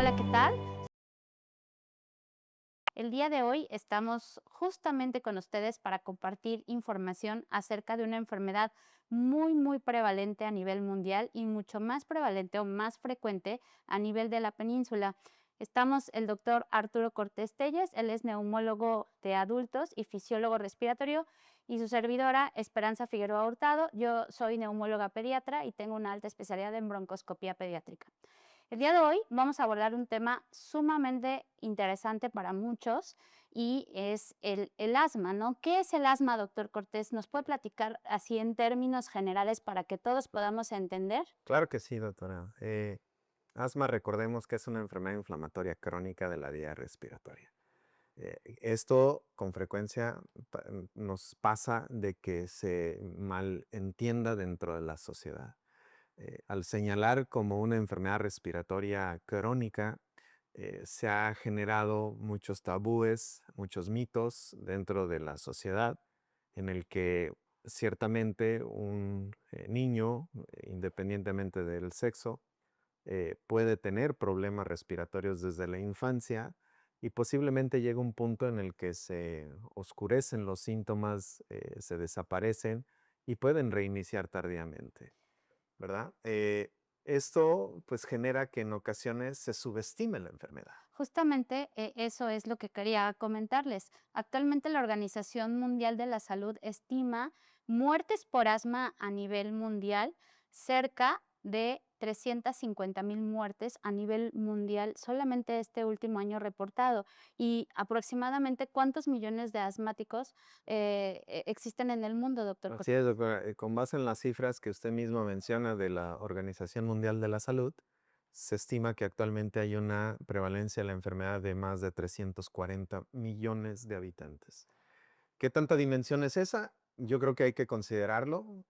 Hola, ¿qué tal? El día de hoy estamos justamente con ustedes para compartir información acerca de una enfermedad muy prevalente a nivel mundial y mucho más prevalente o más frecuente a nivel de la península. Estamos el doctor Arturo Cortés Telles, él es neumólogo de adultos y fisiólogo respiratorio, y su servidora Esperanza Figueroa Hurtado. Yo soy neumóloga pediatra y tengo una alta especialidad en broncoscopía pediátrica. El día de hoy vamos a abordar un tema sumamente interesante para muchos y es el asma, ¿no? ¿Qué es el asma, doctor Cortés? ¿Nos puede platicar así en términos generales para que todos podamos entender? Claro que sí, doctora. Asma, recordemos que es una enfermedad inflamatoria crónica de la vía respiratoria. Esto con frecuencia nos pasa de que se malentienda dentro de la sociedad. Al señalar como una enfermedad respiratoria crónica, se ha generado muchos tabúes, muchos mitos dentro de la sociedad en el que ciertamente un niño, independientemente del sexo, puede tener problemas respiratorios desde la infancia y posiblemente llega un punto en el que se oscurecen los síntomas, se desaparecen y pueden reiniciar tardíamente, ¿verdad? Esto pues genera que en ocasiones se subestime la enfermedad. Justamente eso es lo que quería comentarles. Actualmente la Organización Mundial de la Salud estima muertes por asma a nivel mundial cerca de 350,000 muertes a nivel mundial solamente este último año reportado. Y aproximadamente, ¿cuántos millones de asmáticos existen en el mundo, doctor Así Cortés? es, doctora. Con base en las cifras que usted mismo menciona de la Organización Mundial de la Salud, se estima que actualmente hay una prevalencia de la enfermedad de más de 340 millones de habitantes. ¿Qué tanta dimensión es esa? Yo creo que hay que considerarlo,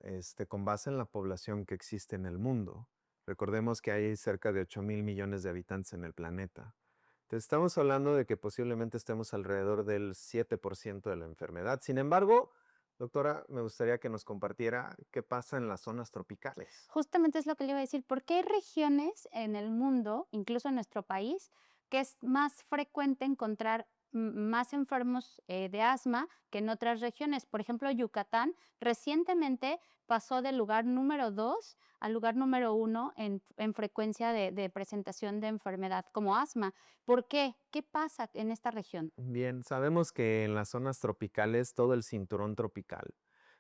con base en la población que existe en el mundo. Recordemos que hay cerca de 8,000 millones de habitantes en el planeta. Entonces, estamos hablando de que posiblemente estemos alrededor del 7% de la enfermedad. Sin embargo, doctora, me gustaría que nos compartiera qué pasa en las zonas tropicales. Justamente es lo que le iba a decir, porque hay regiones en el mundo, incluso en nuestro país, que es más frecuente encontrar más enfermos de asma que en otras regiones. Por ejemplo, Yucatán recientemente pasó del lugar número 2 al lugar número 1 en frecuencia de presentación de enfermedad como asma. ¿Por qué? ¿Qué pasa en esta región? Bien, sabemos que en las zonas tropicales, todo el cinturón tropical,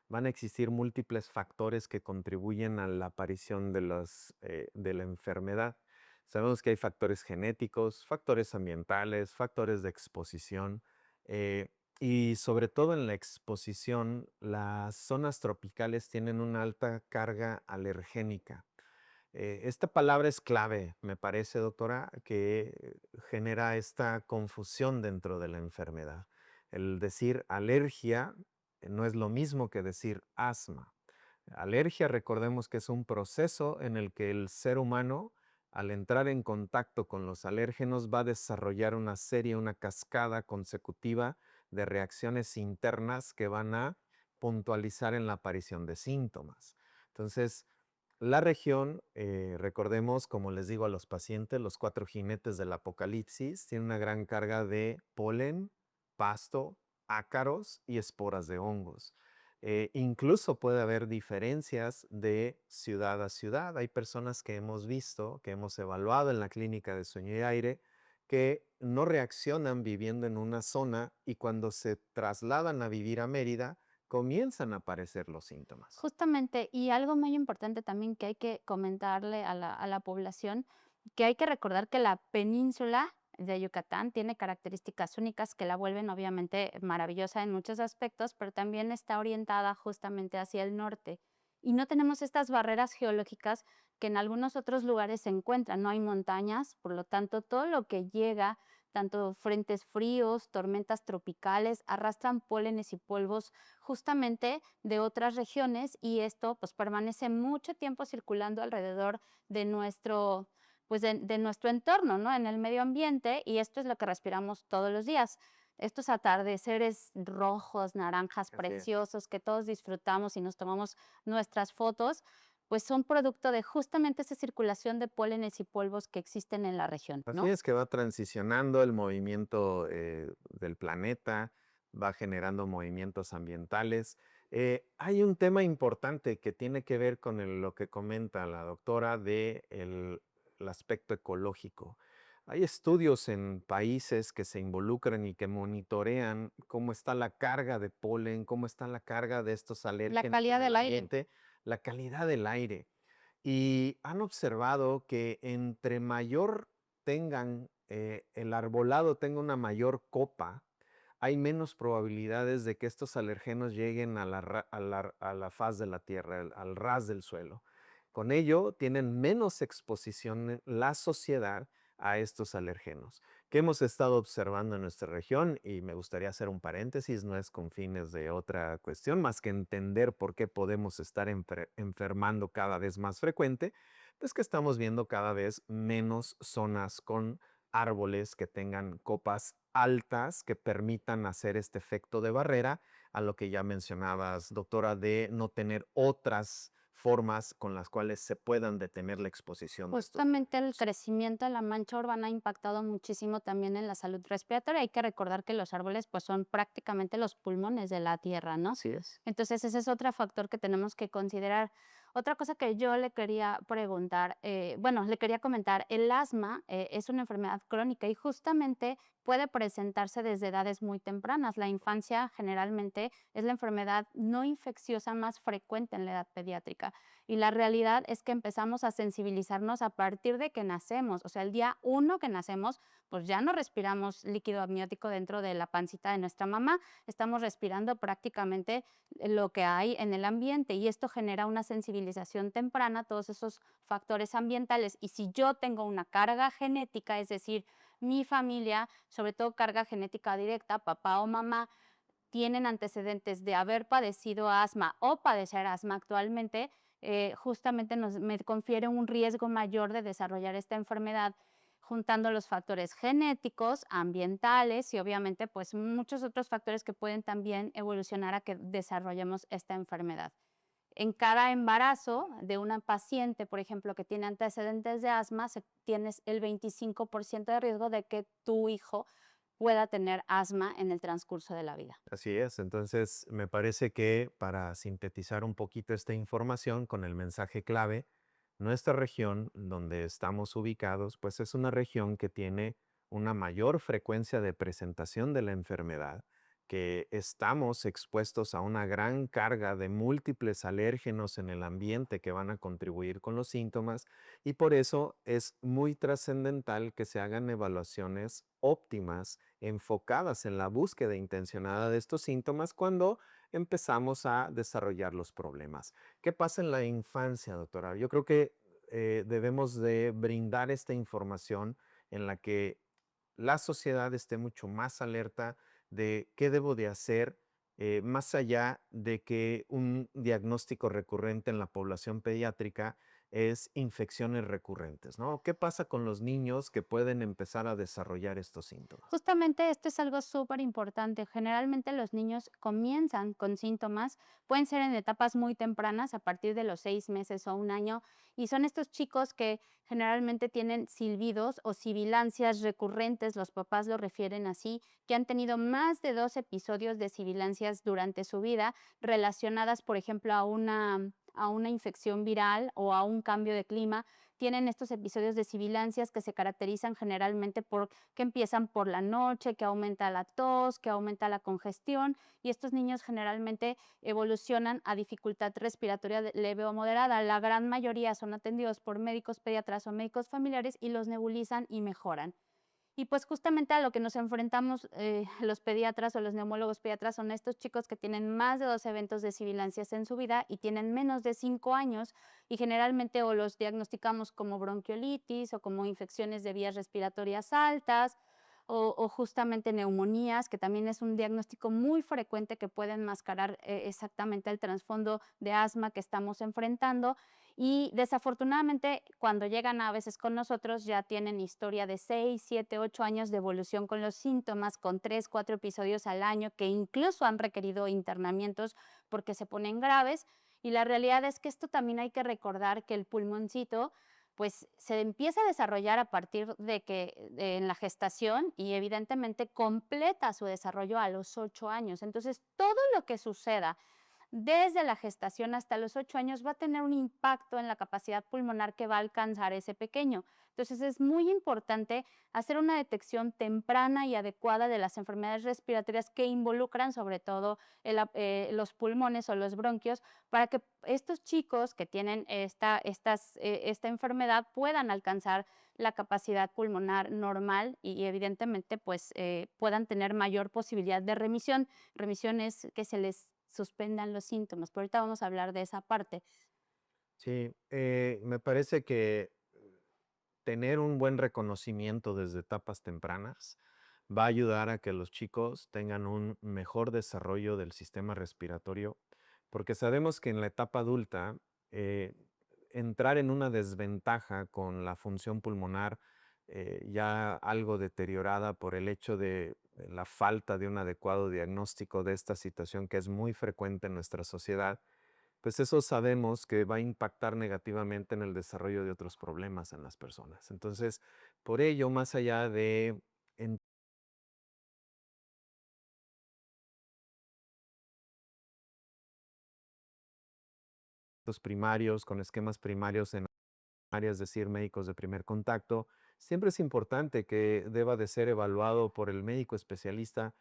van a existir múltiples factores que contribuyen a la aparición de la enfermedad. Sabemos que hay factores genéticos, factores ambientales, factores de exposición, eh, y sobre todo en la exposición, las zonas tropicales tienen una alta carga alergénica. Esta palabra es clave, me parece, doctora, que genera esta confusión dentro de la enfermedad. El decir alergia no es lo mismo que decir asma. Alergia, recordemos que es un proceso en el que el ser humano, al entrar en contacto con los alérgenos, va a desarrollar una serie, una cascada consecutiva de reacciones internas que van a puntualizar en la aparición de síntomas. Entonces, la región, recordemos, como les digo a los pacientes, los cuatro jinetes del apocalipsis, tiene una gran carga de polen, pasto, ácaros y esporas de hongos. Incluso puede haber diferencias de ciudad a ciudad. Hay personas que hemos visto, que hemos evaluado en la clínica de sueño y aire, que no reaccionan viviendo en una zona y cuando se trasladan a vivir a Mérida, comienzan a aparecer los síntomas. Justamente, y algo muy importante también que hay que comentarle a la población, que hay que recordar que la península de Yucatán tiene características únicas que la vuelven obviamente maravillosa en muchos aspectos, pero también está orientada justamente hacia el norte. Y no tenemos estas barreras geológicas que en algunos otros lugares se encuentran. No hay montañas, por lo tanto, todo lo que llega, tanto frentes fríos, tormentas tropicales, arrastran pólenes y polvos justamente de otras regiones, y esto pues permanece mucho tiempo circulando alrededor de nuestro, pues de nuestro entorno, ¿no? En el medio ambiente, y esto es lo que respiramos todos los días. Estos atardeceres rojos, naranjas Así es. preciosos que todos disfrutamos y nos tomamos nuestras fotos, pues son producto de justamente esa circulación de pólenes y polvos que existen en la región, Así ¿no? es que va transicionando el movimiento del planeta, va generando movimientos ambientales. Hay un tema importante que tiene que ver con lo que comenta la doctora de el aspecto ecológico. Hay estudios en países que se involucran y que monitorean cómo está la carga de polen, cómo está la carga de estos La alérgenos calidad en el del aire. ambiente, la calidad del aire. Y han observado que entre mayor tengan, el arbolado tenga una mayor copa, hay menos probabilidades de que estos alergenos lleguen a la faz de la tierra, al ras del suelo. Con ello, tienen menos exposición la sociedad a estos alergenos, que hemos estado observando en nuestra región, y me gustaría hacer un paréntesis, no es con fines de otra cuestión, más que entender por qué podemos estar enfermando cada vez más frecuente, pues que estamos viendo cada vez menos zonas con árboles que tengan copas altas que permitan hacer este efecto de barrera, a lo que ya mencionabas, doctora, de no tener otras formas con las cuales se puedan detener la exposición de estos Justamente el alergenos. crecimiento de la mancha urbana ha impactado muchísimo también en la salud respiratoria. Hay que recordar que los árboles, pues, son prácticamente los pulmones de la tierra, ¿no? Así es. Entonces, ese es otro factor que tenemos que considerar. Otra cosa que yo le quería preguntar, bueno, le quería comentar, el asma es una enfermedad crónica y justamente puede presentarse desde edades muy tempranas. La infancia generalmente es la enfermedad no infecciosa más frecuente en la edad pediátrica. Y la realidad es que empezamos a sensibilizarnos a partir de que nacemos. O sea, el día uno que nacemos, pues ya no respiramos líquido amniótico dentro de la pancita de nuestra mamá, estamos respirando prácticamente lo que hay en el ambiente y esto genera una sensibilización temprana a todos esos factores ambientales. Y si yo tengo una carga genética, es decir, mi familia, sobre todo carga genética directa, papá o mamá, tienen antecedentes de haber padecido asma o padecer asma actualmente, justamente me confiere un riesgo mayor de desarrollar esta enfermedad, juntando los factores genéticos, ambientales y obviamente pues muchos otros factores que pueden también evolucionar a que desarrollemos esta enfermedad. En cada embarazo de una paciente, por ejemplo, que tiene antecedentes de asma, tienes el 25% de riesgo de que tu hijo pueda tener asma en el transcurso de la vida. Así es, entonces me parece que para sintetizar un poquito esta información con el mensaje clave, nuestra región donde estamos ubicados, pues es una región que tiene una mayor frecuencia de presentación de la enfermedad, que estamos expuestos a una gran carga de múltiples alérgenos en el ambiente que van a contribuir con los síntomas y por eso es muy trascendental que se hagan evaluaciones óptimas enfocadas en la búsqueda intencionada de estos síntomas cuando empezamos a desarrollar los problemas. ¿Qué pasa en la infancia, doctora? Yo creo que debemos de brindar esta información en la que la sociedad esté mucho más alerta de qué debo de hacer, más allá de que un diagnóstico recurrente en la población pediátrica es infecciones recurrentes, ¿no? ¿Qué pasa con los niños que pueden empezar a desarrollar estos síntomas? Justamente esto es algo súper importante. Generalmente los niños comienzan con síntomas, pueden ser en etapas muy tempranas, a partir de los 6 meses o un año, y son estos chicos que generalmente tienen silbidos o sibilancias recurrentes, los papás lo refieren así, que han tenido más de 2 episodios de sibilancias durante su vida relacionadas, por ejemplo, a una infección viral o a un cambio de clima. Tienen estos episodios de sibilancias que se caracterizan generalmente por que empiezan por la noche, que aumenta la tos, que aumenta la congestión y estos niños generalmente evolucionan a dificultad respiratoria leve o moderada. La gran mayoría son atendidos por médicos pediatras o médicos familiares y los nebulizan y mejoran. Y pues justamente a lo que nos enfrentamos los pediatras o los neumólogos pediatras son estos chicos que tienen más de 2 eventos de sibilancias en su vida y tienen menos de 5 años y generalmente o los diagnosticamos como bronquiolitis o como infecciones de vías respiratorias altas o justamente neumonías, que también es un diagnóstico muy frecuente que puede enmascarar exactamente el trasfondo de asma que estamos enfrentando. Y desafortunadamente, cuando llegan a veces con nosotros, ya tienen historia de 6, 7, 8 años de evolución con los síntomas, con 3, 4 episodios al año, que incluso han requerido internamientos porque se ponen graves. Y la realidad es que esto también hay que recordar que el pulmoncito, pues, se empieza a desarrollar a partir de que en la gestación y evidentemente completa su desarrollo a los 8 años. Entonces, todo lo que suceda desde la gestación hasta los 8 años va a tener un impacto en la capacidad pulmonar que va a alcanzar ese pequeño. Entonces, es muy importante hacer una detección temprana y adecuada de las enfermedades respiratorias que involucran sobre todo los pulmones o los bronquios para que estos chicos que tienen esta enfermedad puedan alcanzar la capacidad pulmonar normal y evidentemente pues puedan tener mayor posibilidad de remisión. Remisión es que se les suspendan los síntomas, pero ahorita vamos a hablar de esa parte. Sí, me parece que tener un buen reconocimiento desde etapas tempranas va a ayudar a que los chicos tengan un mejor desarrollo del sistema respiratorio, porque sabemos que en la etapa adulta, eh, entrar en una desventaja con la función pulmonar ya algo deteriorada por el hecho de la falta de un adecuado diagnóstico de esta situación que es muy frecuente en nuestra sociedad, pues eso sabemos que va a impactar negativamente en el desarrollo de otros problemas en las personas. Entonces, por ello, más allá de en los primarios, con esquemas primarios en áreas, es decir, médicos de primer contacto, siempre es importante que deba de ser evaluado por el médico especialista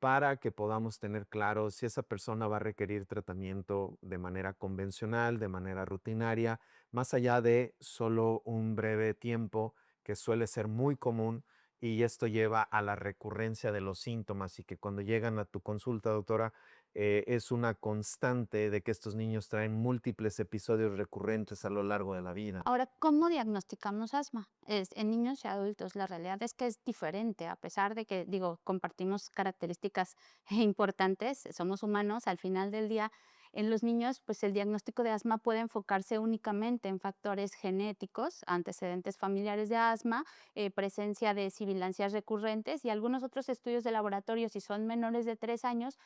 para que podamos tener claro si esa persona va a requerir tratamiento de manera convencional, de manera rutinaria, más allá de solo un breve tiempo, que suele ser muy común. Y esto lleva a la recurrencia de los síntomas y que cuando llegan a tu consulta, doctora, es una constante de que estos niños traen múltiples episodios recurrentes a lo largo de la vida. Ahora, ¿cómo diagnosticamos asma? En niños y adultos, la realidad es que es diferente, a pesar de que, digo, compartimos características importantes, somos humanos, al final del día, en los niños, pues el diagnóstico de asma puede enfocarse únicamente en factores genéticos, antecedentes familiares de asma, presencia de sibilancias recurrentes y algunos otros estudios de laboratorio, si son menores de 3 años,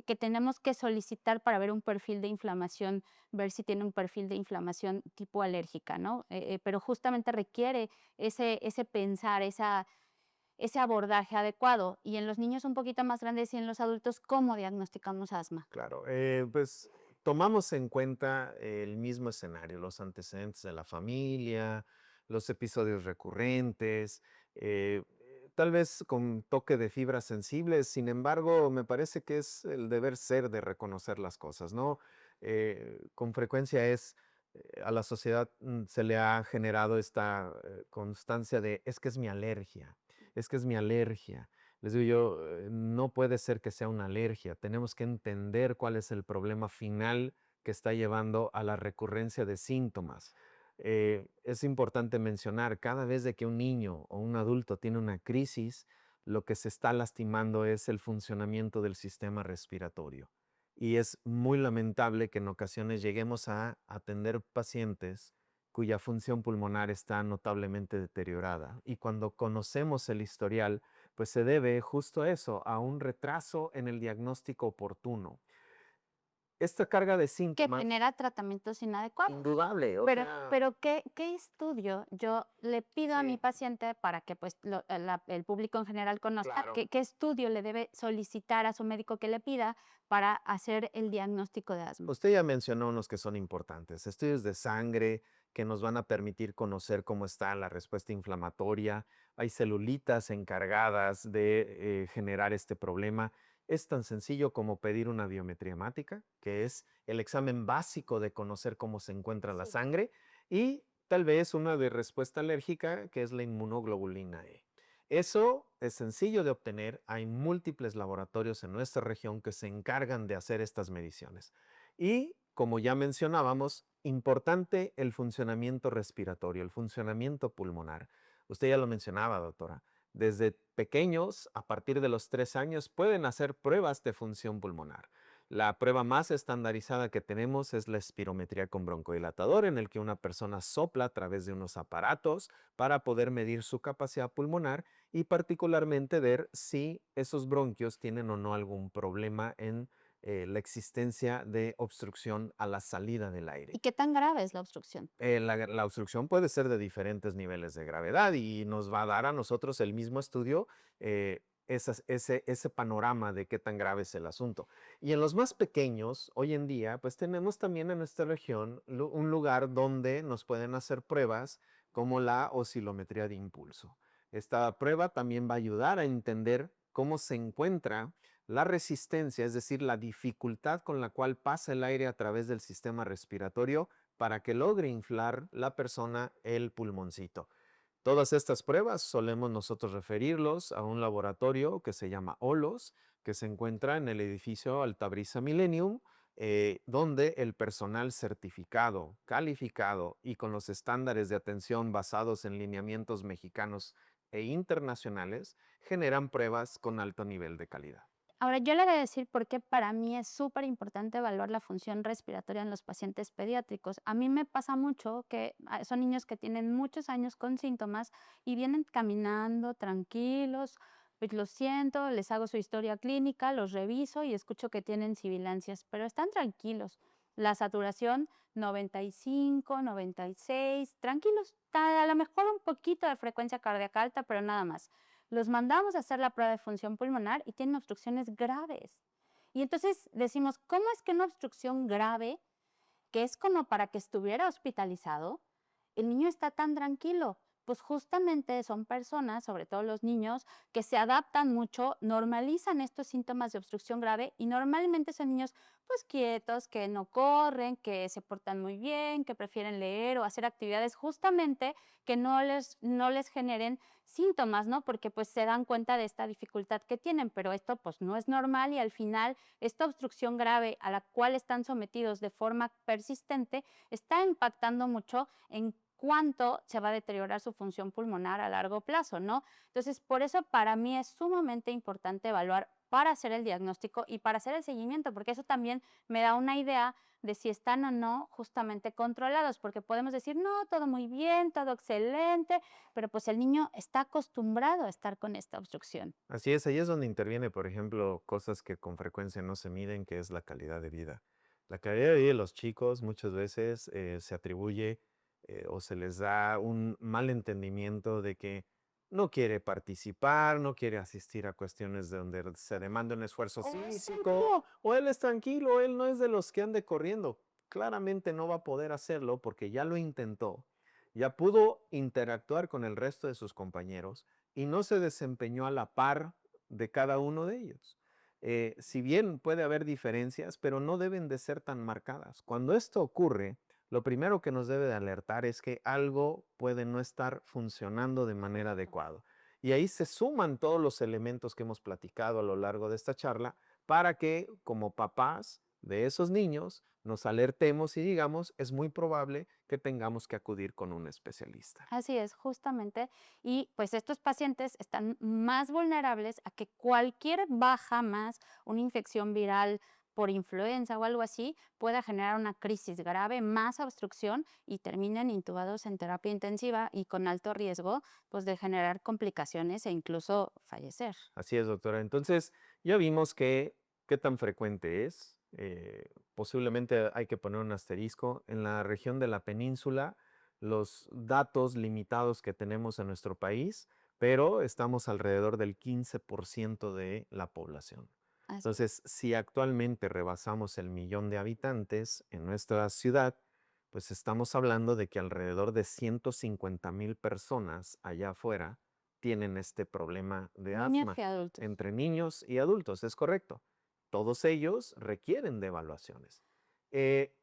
que tenemos que solicitar para ver un perfil de inflamación, ver si tiene un perfil de inflamación tipo alérgica, ¿no? Pero justamente requiere ese pensar, ese abordaje adecuado. Y en los niños un poquito más grandes y en los adultos, ¿cómo diagnosticamos asma? Claro, pues tomamos en cuenta el mismo escenario, los antecedentes de la familia, los episodios recurrentes, tal vez con toque de fibras sensibles. Sin embargo, me parece que es el deber ser de reconocer las cosas, ¿no? Con frecuencia a la sociedad se le ha generado esta constancia de, es que es mi alergia, es que es mi alergia. Les digo yo, no puede ser que sea una alergia. Tenemos que entender cuál es el problema final que está llevando a la recurrencia de síntomas. Es importante mencionar, cada vez de que un niño o un adulto tiene una crisis, lo que se está lastimando es el funcionamiento del sistema respiratorio. Y es muy lamentable que en ocasiones lleguemos a atender pacientes cuya función pulmonar está notablemente deteriorada. Y cuando conocemos el historial, pues se debe justo a eso, a un retraso en el diagnóstico oportuno. Esta carga de Que síntomas, genera tratamientos inadecuados. indudable, o Pero sea, pero, ¿qué estudio yo le pido a mi sí, paciente para que, pues, el público en general conozca? claro. ¿Qué estudio le debe solicitar a su médico que le pida para hacer el diagnóstico de asma? Usted ya mencionó unos que son importantes, estudios de sangre que nos van a permitir conocer cómo está la respuesta inflamatoria. Hay celulitas encargadas de generar este problema. Es tan sencillo como pedir una biometría hemática, que es el examen básico de conocer cómo se encuentra la Sí. sangre, y tal vez una de respuesta alérgica, que es la inmunoglobulina E. Eso es sencillo de obtener. Hay múltiples laboratorios en nuestra región que se encargan de hacer estas mediciones. Y como ya mencionábamos, importante el funcionamiento respiratorio, el funcionamiento pulmonar. Usted ya lo mencionaba, doctora. Desde pequeños, a partir de los 3 años, pueden hacer pruebas de función pulmonar. La prueba más estandarizada que tenemos es la espirometría con broncodilatador, en el que una persona sopla a través de unos aparatos para poder medir su capacidad pulmonar y particularmente ver si esos bronquios tienen o no algún problema en la existencia de obstrucción a la salida del aire. ¿Y qué tan grave es la obstrucción? La obstrucción puede ser de diferentes niveles de gravedad y nos va a dar a nosotros el mismo estudio ese panorama de qué tan grave es el asunto. Y en los más pequeños, hoy en día, pues tenemos también en nuestra región un lugar donde nos pueden hacer pruebas como la oscilometría de impulso. Esta prueba también va a ayudar a entender cómo se encuentra la resistencia, es decir, la dificultad con la cual pasa el aire a través del sistema respiratorio para que logre inflar la persona el pulmoncito. Todas estas pruebas solemos nosotros referirlos a un laboratorio que se llama OLOS, que se encuentra en el edificio Altabrisa Millennium, donde el personal certificado, calificado y con los estándares de atención basados en lineamientos mexicanos e internacionales generan pruebas con alto nivel de calidad. Ahora, yo le voy a decir por qué para mí es súper importante evaluar la función respiratoria en los pacientes pediátricos. A mí me pasa mucho que son niños que tienen muchos años con síntomas y vienen caminando tranquilos, pues los siento, les hago su historia clínica, los reviso y escucho que tienen sibilancias, pero están tranquilos. La saturación 95, 96, tranquilos. A lo mejor un poquito de frecuencia cardíaca alta, pero nada más. Los mandamos a hacer la prueba de función pulmonar y tienen obstrucciones graves. Y entonces decimos, ¿cómo es que una obstrucción grave, que es como para que estuviera hospitalizado, el niño está tan tranquilo? Pues justamente son personas, sobre todo los niños, que se adaptan mucho, normalizan estos síntomas de obstrucción grave y normalmente son niños pues quietos, que no corren, que se portan muy bien, que prefieren leer o hacer actividades justamente que no les generen síntomas, ¿no? Porque pues se dan cuenta de esta dificultad que tienen, pero esto pues no es normal y al final esta obstrucción grave a la cual están sometidos de forma persistente está impactando mucho en cuánto se va a deteriorar su función pulmonar a largo plazo, ¿no? Entonces, por eso para mí es sumamente importante evaluar para hacer el diagnóstico y para hacer el seguimiento, porque eso también me da una idea de si están o no justamente controlados, porque podemos decir, no, todo muy bien, todo excelente, pero pues el niño está acostumbrado a estar con esta obstrucción. Así es, ahí es donde interviene, por ejemplo, cosas que con frecuencia no se miden, que es la calidad de vida. La calidad de vida de los chicos muchas veces se atribuye o se les da un mal entendimiento de que no quiere participar, no quiere asistir a cuestiones de donde se demanda un esfuerzo físico, o él es tranquilo, él no es de los que ande corriendo. Claramente no va a poder hacerlo porque ya lo intentó, ya pudo interactuar con el resto de sus compañeros y no se desempeñó a la par de cada uno de ellos. Si bien puede haber diferencias, pero no deben de ser tan marcadas. Cuando esto ocurre, lo primero que nos debe de alertar es que algo puede no estar funcionando de manera adecuada. Y ahí se suman todos los elementos que hemos platicado a lo largo de esta charla para que como papás de esos niños nos alertemos y digamos, es muy probable que tengamos que acudir con un especialista. Así es, justamente. Y pues estos pacientes están más vulnerables a que cualquier baja más, una infección viral por influenza o algo así, pueda generar una crisis grave, más obstrucción y terminen intubados en terapia intensiva y con alto riesgo pues, de generar complicaciones e incluso fallecer. Así es, doctora. Entonces, ya vimos que qué tan frecuente es. Posiblemente hay que poner un asterisco. En la región de la península, los datos limitados que tenemos en nuestro país, pero estamos alrededor del 15% de la población. Así es. Entonces, si actualmente rebasamos el millón de habitantes en nuestra ciudad, pues estamos hablando de que alrededor de 150,000 personas allá afuera tienen este problema de Niños asma y adultos. entre niños y adultos, es correcto. Todos ellos requieren de evaluaciones.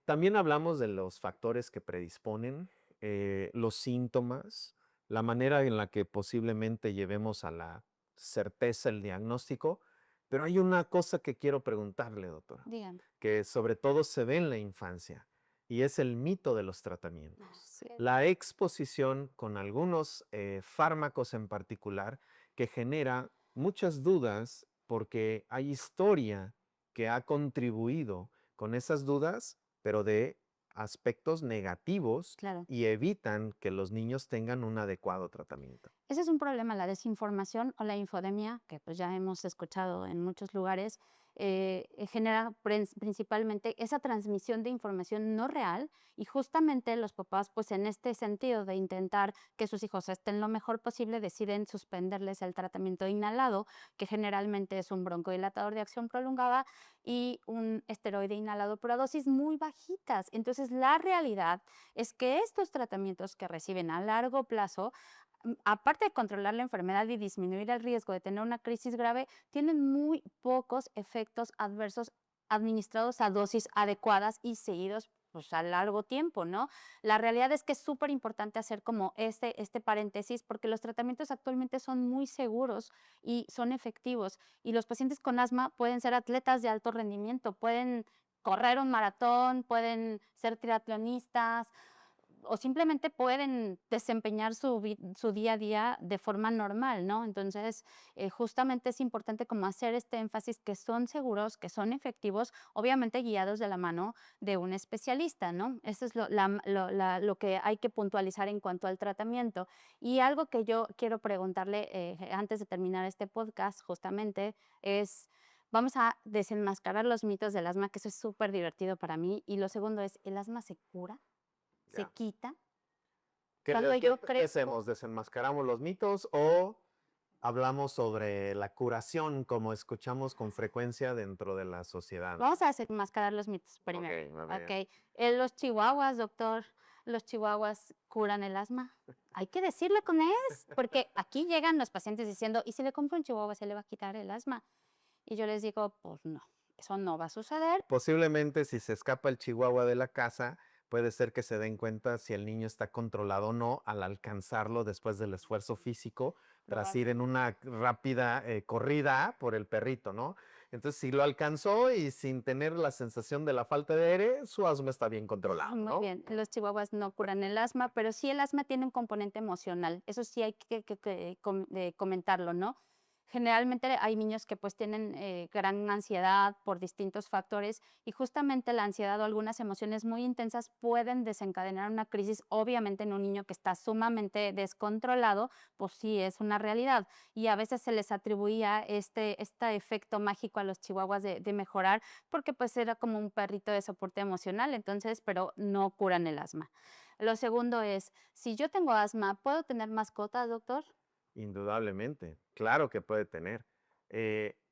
También hablamos de los factores que predisponen, los síntomas, la manera en la que posiblemente llevemos a la certeza el diagnóstico, pero hay una cosa que quiero preguntarle, doctora, Díganme. que sobre todo se ve en la infancia y es el mito de los tratamientos. Así es. La exposición con algunos fármacos en particular que genera muchas dudas porque hay historia que ha contribuido con esas dudas, pero de aspectos negativos Claro. y evitan que los niños tengan un adecuado tratamiento. Ese es un problema, la desinformación o la infodemia, que pues ya hemos escuchado en muchos lugares, genera principalmente esa transmisión de información no real y justamente los papás, pues en este sentido de intentar que sus hijos estén lo mejor posible, deciden suspenderles el tratamiento inhalado, que generalmente es un broncodilatador de acción prolongada y un esteroide inhalado por a dosis muy bajitas. Entonces, la realidad es que estos tratamientos que reciben a largo plazo, aparte de controlar la enfermedad y disminuir el riesgo de tener una crisis grave, tienen muy pocos efectos adversos administrados a dosis adecuadas y seguidos pues, a largo tiempo, ¿no? La realidad es que es súper importante hacer como este paréntesis porque los tratamientos actualmente son muy seguros y son efectivos y los pacientes con asma pueden ser atletas de alto rendimiento, pueden correr un maratón, pueden ser triatlonistas, o simplemente pueden desempeñar su día a día de forma normal, ¿no? Entonces, justamente es importante como hacer este énfasis que son seguros, que son efectivos, obviamente guiados de la mano de un especialista, ¿no? Eso es lo que hay que puntualizar en cuanto al tratamiento. Y algo que yo quiero preguntarle antes de terminar este podcast, justamente, es... Vamos a desenmascarar los mitos del asma, que eso es súper divertido para mí. Y lo segundo es, ¿el asma se cura? Se Ya. quita. ¿Qué, Cuando qué- yo qué creo, hacemos? ¿Desenmascaramos los mitos o hablamos sobre la curación como escuchamos con frecuencia dentro de la sociedad? vamos a desenmascarar los mitos Ok, primero, a ver. ¿ok? Los chihuahuas, doctor, los chihuahuas curan el asma. Hay que decirlo con es, porque aquí llegan los pacientes diciendo, ¿y si le compro un chihuahua se le va a quitar el asma? Y yo les digo, pues no, eso no va a suceder. Posiblemente si se escapa el chihuahua de la casa, puede ser que se den cuenta si el niño está controlado o no al alcanzarlo después del esfuerzo físico, tras ir en una rápida corrida por el perrito, ¿no? Entonces, si lo alcanzó y sin tener la sensación de la falta de aire, su asma está bien controlado, Muy ¿no? bien, los chihuahuas no curan el asma, pero sí el asma tiene un componente emocional. Eso sí hay que comentarlo, ¿no? Generalmente hay niños que pues tienen gran ansiedad por distintos factores y justamente la ansiedad o algunas emociones muy intensas pueden desencadenar una crisis. Obviamente en un niño que está sumamente descontrolado, pues sí es una realidad. Y a veces se les atribuía este efecto mágico a los chihuahuas de mejorar porque pues era como un perrito de soporte emocional, entonces, pero no curan el asma. Lo segundo es, si yo tengo asma, ¿puedo tener mascotas, doctor? Indudablemente, claro que puede tener.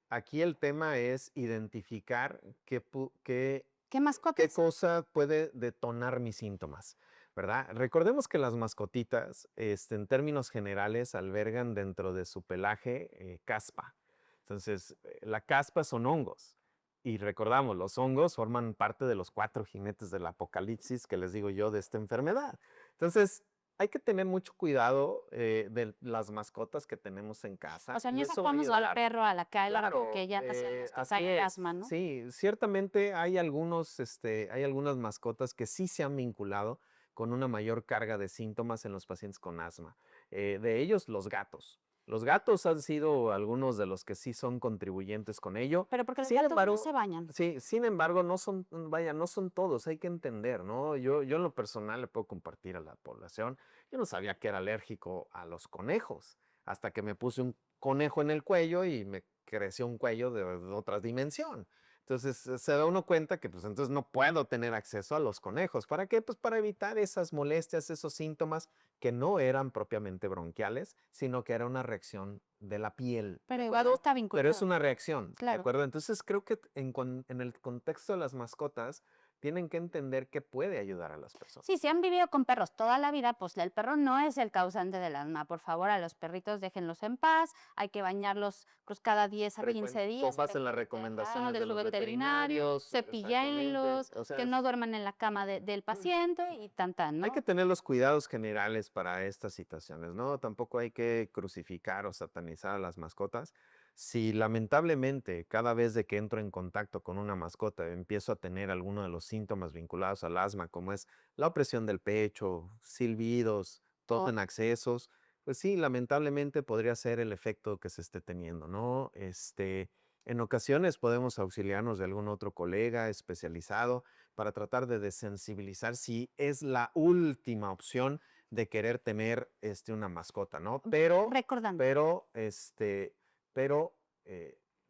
Aquí el tema es identificar ¿Qué qué mascotas? cosa puede detonar mis síntomas, ¿verdad? Recordemos que las mascotitas, en términos generales, albergan dentro de su pelaje caspa. Entonces, la caspa son hongos. Y recordamos, los hongos forman parte de los 4 jinetes del apocalipsis que les digo yo de esta enfermedad. Entonces, hay que tener mucho cuidado de las mascotas que tenemos en O casa sea, y no eso va a sacamos al ayudar. perro a la calle Claro, porque ya no sabemos que así traiga es. asma, ¿no? Sí, ciertamente hay algunas mascotas que sí se han vinculado con una mayor carga de síntomas en los pacientes con asma. De ellos, los gatos. Los gatos han sido algunos de los que sí son contribuyentes con ello. Pero porque los Sin gatos no embargo, se bañan. sí, sin embargo, no son, vaya, no son todos, hay que entender, ¿no? Yo en lo personal le puedo compartir a la población. Yo no sabía que era alérgico a los conejos hasta que me puse un conejo en el cuello y me creció un cuello de otra dimensión. Entonces se da uno cuenta que pues entonces no puedo tener acceso a los conejos. ¿Para qué? Pues para evitar esas molestias, esos síntomas que no eran propiamente bronquiales, sino que era una reacción de la piel. Pero ¿De igual acuerdo? está Pero es vinculado. una reacción, ¿de Claro. acuerdo? Entonces creo que en el contexto de las mascotas tienen que entender que puede ayudar a las personas. Sí, si han vivido con perros toda la vida, pues el perro no es el causante del asma. Por favor, a los perritos déjenlos en paz. Hay que bañarlos pues, cada 10 a 15 días. Tomas en las Ajá, recomendaciones de de su los veterinario, veterinarios, exactamente. cepillenlos, O que sea, no duerman en la cama del paciente y tan, hay que ¿no? tener los cuidados generales para estas situaciones, ¿no? Tampoco hay que crucificar o satanizar a las mascotas. Si lamentablemente cada vez de que entro en contacto con una mascota empiezo a tener alguno de los síntomas vinculados al asma, como es la opresión del pecho, silbidos, tos O en accesos, pues sí, lamentablemente podría ser el efecto que se esté teniendo, ¿no? En ocasiones podemos auxiliarnos de algún otro colega especializado para tratar de desensibilizar si es la última opción de querer tener una mascota, ¿no? recordando. Pero, pero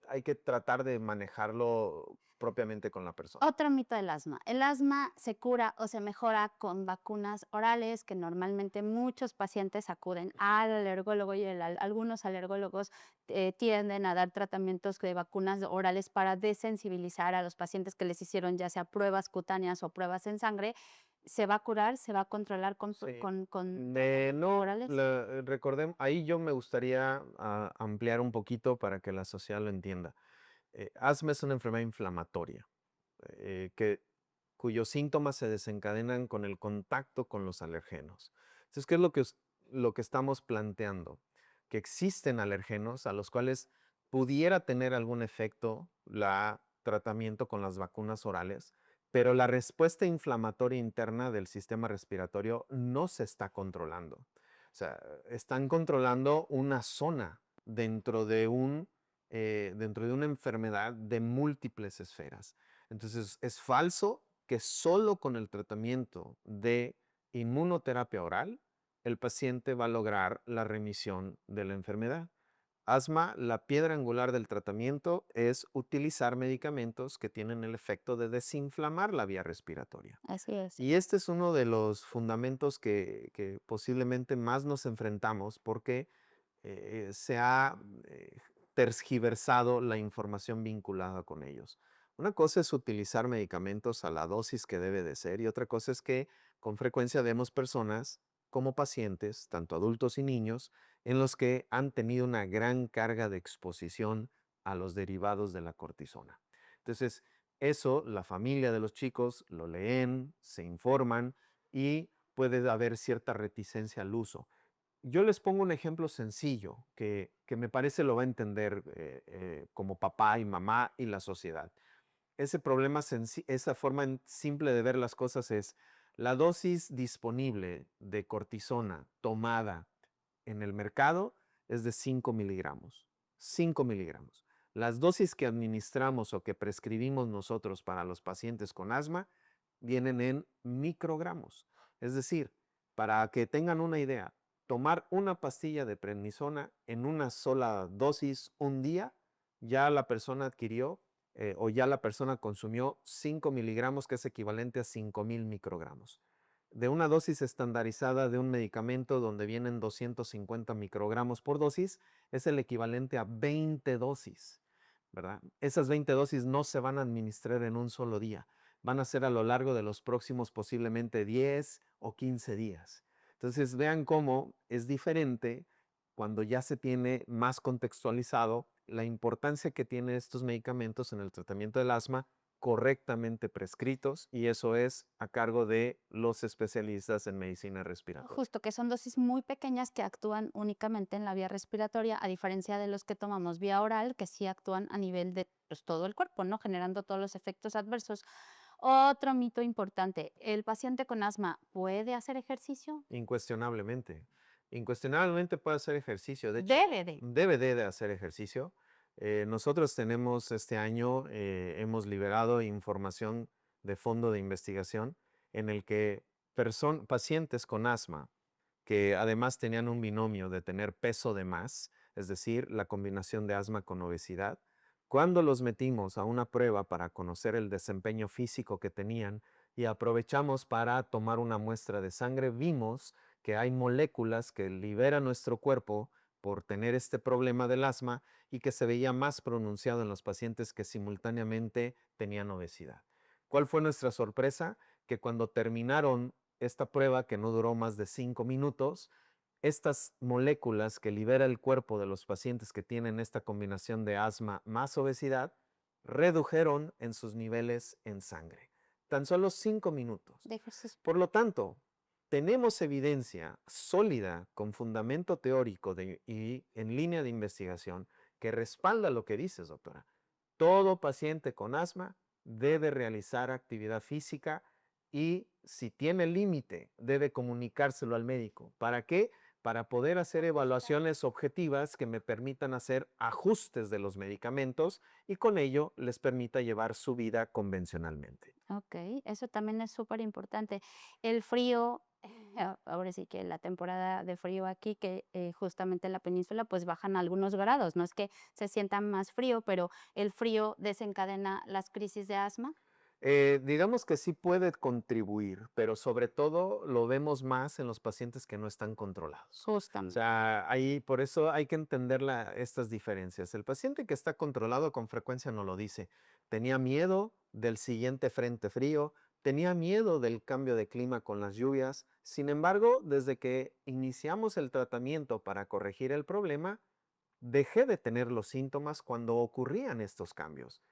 hay que tratar de manejarlo propiamente con la persona. Otro mito del asma. El asma se cura o se mejora con vacunas orales, que normalmente muchos pacientes acuden al alergólogo y algunos alergólogos tienden a dar tratamientos de vacunas orales para desensibilizar a los pacientes que les hicieron ya sea pruebas cutáneas o pruebas en sangre. ¿Se va a curar? ¿Se va a controlar Sí. con No, orales? recordemos, ahí yo me gustaría ampliar un poquito para que la sociedad lo entienda. Asma es una enfermedad inflamatoria que, cuyos síntomas se desencadenan con el contacto con los alergenos. Entonces, ¿qué es lo que estamos planteando? Que existen alergenos a los cuales pudiera tener algún efecto la tratamiento con las vacunas orales, pero la respuesta inflamatoria interna del sistema respiratorio no se está controlando. O sea, están controlando una zona dentro de dentro de una enfermedad de múltiples esferas. Entonces, es falso que solo con el tratamiento de inmunoterapia oral el paciente va a lograr la remisión de la enfermedad. Asma, la piedra angular del tratamiento es utilizar medicamentos que tienen el efecto de desinflamar la vía respiratoria. Así es. Y este es uno de los fundamentos que posiblemente más nos enfrentamos porque se ha tergiversado la información vinculada con ellos. Una cosa es utilizar medicamentos a la dosis que debe de ser y otra cosa es que con frecuencia vemos personas como pacientes, tanto adultos y niños, en los que han tenido una gran carga de exposición a los derivados de la cortisona. Entonces, eso la familia de los chicos lo leen, se informan y puede haber cierta reticencia al uso. Yo les pongo un ejemplo sencillo que me parece lo va a entender como papá y mamá y la sociedad. Ese problema, esa forma simple de ver las cosas es la dosis disponible de cortisona tomada en el mercado es de 5 miligramos. 5 miligramos. Las dosis que administramos o que prescribimos nosotros para los pacientes con asma vienen en microgramos. Es decir, para que tengan una idea, tomar una pastilla de prednisona en una sola dosis un día, ya la persona adquirió o ya la persona consumió 5 miligramos, que es equivalente a 5,000 microgramos. De una dosis estandarizada de un medicamento donde vienen 250 microgramos por dosis, es el equivalente a 20 dosis, ¿verdad? Esas 20 dosis no se van a administrar en un solo día, van a ser a lo largo de los próximos posiblemente 10 o 15 días. Entonces vean cómo es diferente cuando ya se tiene más contextualizado la importancia que tienen estos medicamentos en el tratamiento del asma correctamente prescritos y eso es a cargo de los especialistas en medicina respiratoria. Justo, que son dosis muy pequeñas que actúan únicamente en la vía respiratoria, a diferencia de los que tomamos vía oral, que sí actúan a nivel de pues, todo el cuerpo, ¿no? Generando todos los efectos adversos. Otro mito importante, ¿el paciente con asma puede hacer ejercicio? Incuestionablemente. Incuestionablemente puede hacer ejercicio. De hecho, Debe de. debe de hacer ejercicio. Nosotros tenemos este año, hemos liberado información de fondo de investigación en el que pacientes con asma que además tenían un binomio de tener peso de más, es decir, la combinación de asma con obesidad, cuando los metimos a una prueba para conocer el desempeño físico que tenían y aprovechamos para tomar una muestra de sangre, vimos que hay moléculas que libera nuestro cuerpo por tener este problema del asma y que se veía más pronunciado en los pacientes que simultáneamente tenían obesidad. ¿Cuál fue nuestra sorpresa? Que cuando terminaron esta prueba, que no duró más de 5 minutos, estas moléculas que libera el cuerpo de los pacientes que tienen esta combinación de asma más obesidad, redujeron en sus niveles en sangre. Tan solo 5 minutos. De ejercicio. Por lo tanto, tenemos evidencia sólida con fundamento teórico y en línea de investigación que respalda lo que dices, doctora. Todo paciente con asma debe realizar actividad física y si tiene límite, debe comunicárselo al médico. ¿Para qué? Para poder hacer evaluaciones objetivas que me permitan hacer ajustes de los medicamentos y con ello les permita llevar su vida convencionalmente. Ok, eso también es súper importante. El frío, ahora sí que la temporada de frío aquí, que, justamente en la península, pues, bajan algunos grados. No es que se sienta más frío, pero el frío desencadena las crisis de asma. Digamos que sí puede contribuir, pero sobre todo lo vemos más en los pacientes que no están controlados. O Justamente. sea, ahí por eso hay que entender estas diferencias. El paciente que está controlado con frecuencia no lo dice. Tenía miedo del siguiente frente frío, tenía miedo del cambio de clima con las lluvias. Sin embargo, desde que iniciamos el tratamiento para corregir el problema, dejé de tener los síntomas cuando ocurrían estos cambios.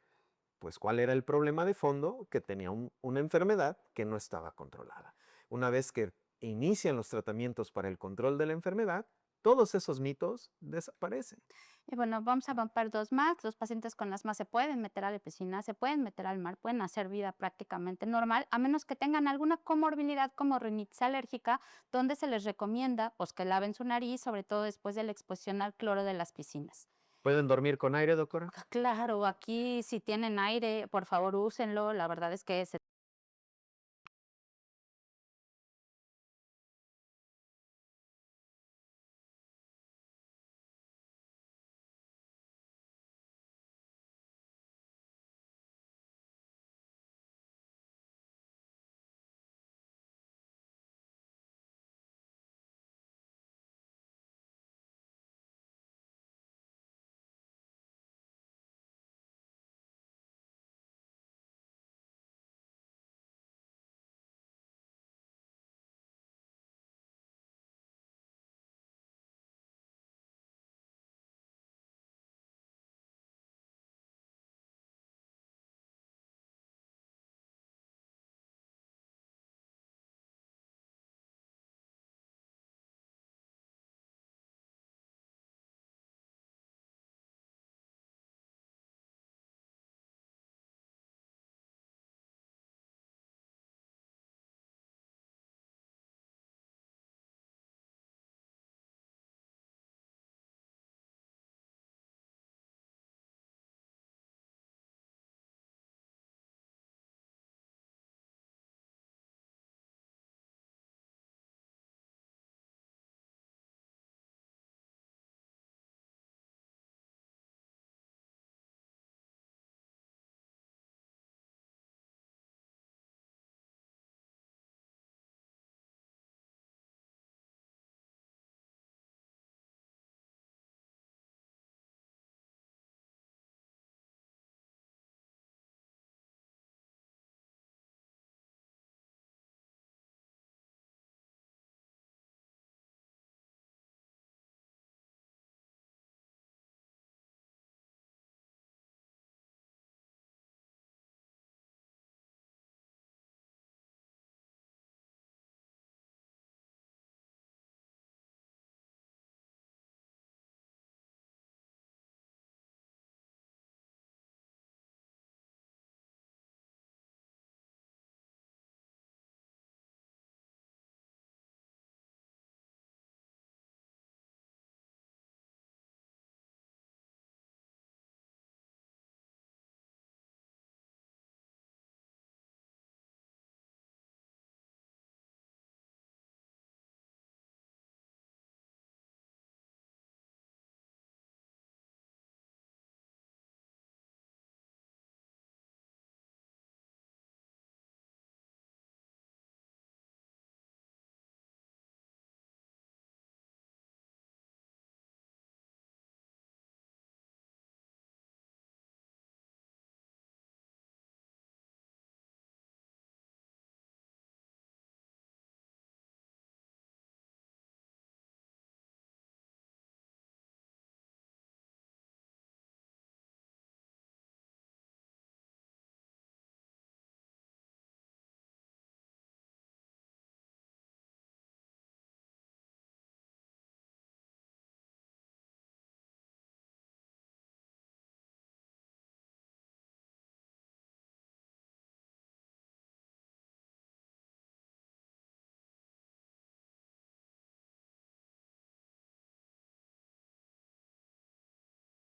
Pues, ¿cuál era el problema de fondo? Que tenía una enfermedad que no estaba controlada. Una vez que inician los tratamientos para el control de la enfermedad, todos esos mitos desaparecen. Y bueno, vamos a romper 2 más. Los pacientes con asma se pueden meter a la piscina, se pueden meter al mar, pueden hacer vida prácticamente normal, a menos que tengan alguna comorbilidad como rinitis alérgica, donde se les recomienda, pues, que laven su nariz, sobre todo después de la exposición al cloro de las piscinas. ¿Pueden dormir con aire, doctora? Claro, aquí si tienen aire, por favor úsenlo. La verdad es que se